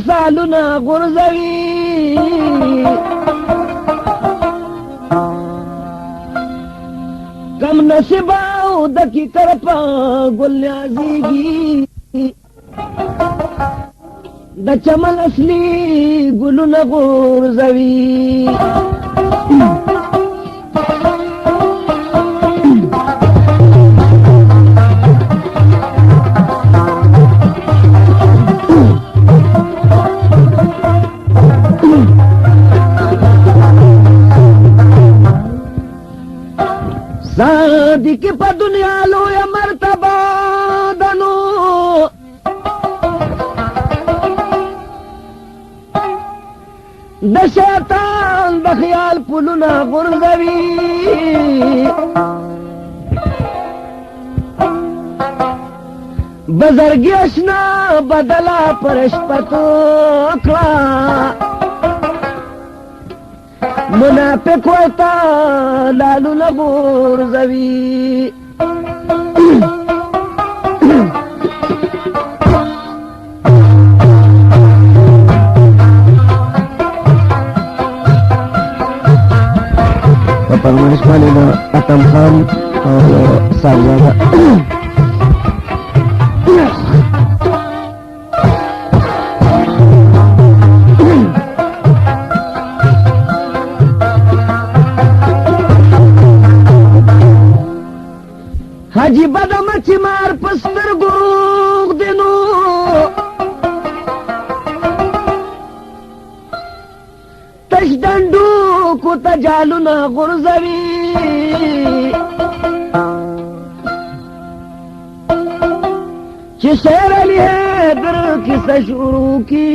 سالونه غورځوي کم نصیب او د کیکر په ګل نیازیږي د چمن اصلي ګلونه غورځوي صادق په دنیا لویه مرتبه ده نو د شیطان د خیال پلونه غورځوي بزرګي اشنا بدله پرشپتو کړه منافق ورته لالونه غورځوي په فرمایش باندې د اتم خان او صاحبزاده حاجی بدا مچی مار پستر گوغ دینو تش دندو کو تجالونا غرزوی چی شیر علی حیدر کسا شروع کی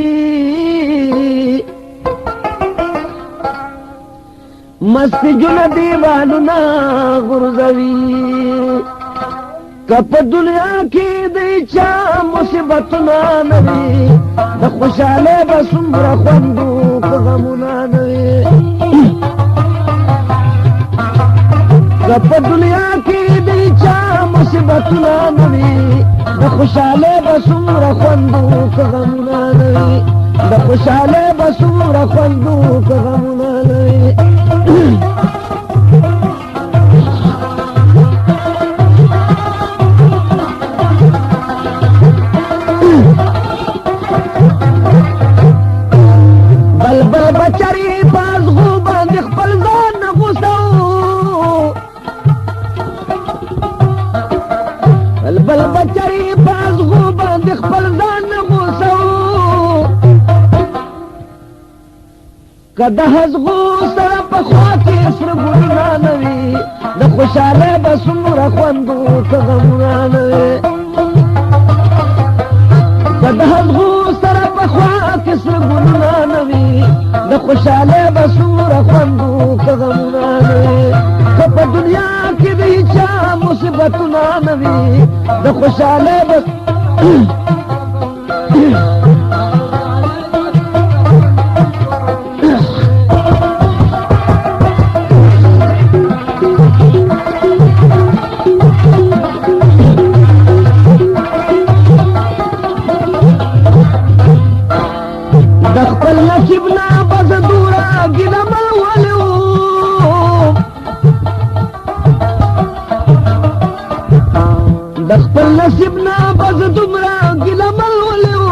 مست جن دیوانونا غرزوی کپ دنیا کی دی چا مصیبتنا نوی د خوشاله بسمر خوندو غمونا نوی کپ دنیا کی دی چا مصیبتنا نوی د خوشاله بسمر خوندو غمونا نوی د خوشاله بسمر خوندو غمونا نوی بچری باز غو باندې خپل ځان غوسو بل بچری باز غو باندې خپل ځان غوسو کده غو سره په خوا کې سر ګورنا نوي د خوشاله بسمره خوندو غمونه نوي کده غو سره په خوا کې سر ګورنا نوي د خوشاله بسور خوندو غمونه نوي که په دنیا کې د هیچا مصیبتونه نوي د خوشاله بس د خپل نصیب نه بس دورا ګلمل ولو د خپل نصیب نه بس دورا ګلمل ولو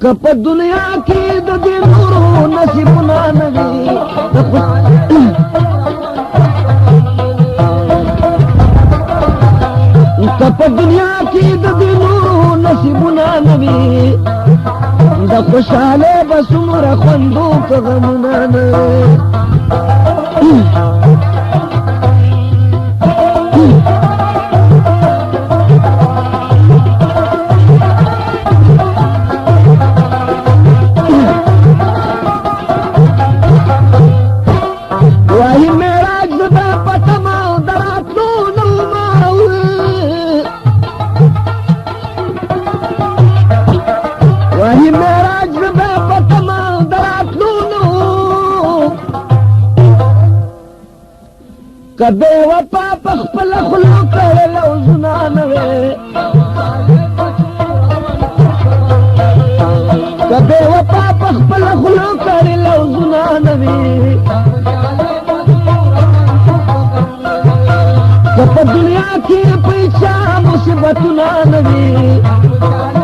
که په دنیا کې د دې نورو نصیبونه نه وي که په دنیا کې د دې نورو نصیبونه نه وي د خوشاله بسمره خوندو غمونه نه وای معراج زده پتما دراتلو نو وای معراج زده پتما دراتلو نو کبه وپا پخپل خلو کړلو زنا نه بے وفا پخپل خلو کری لوزنا نوی کہ پا دنیا کی پیچا مصیبتنا نوی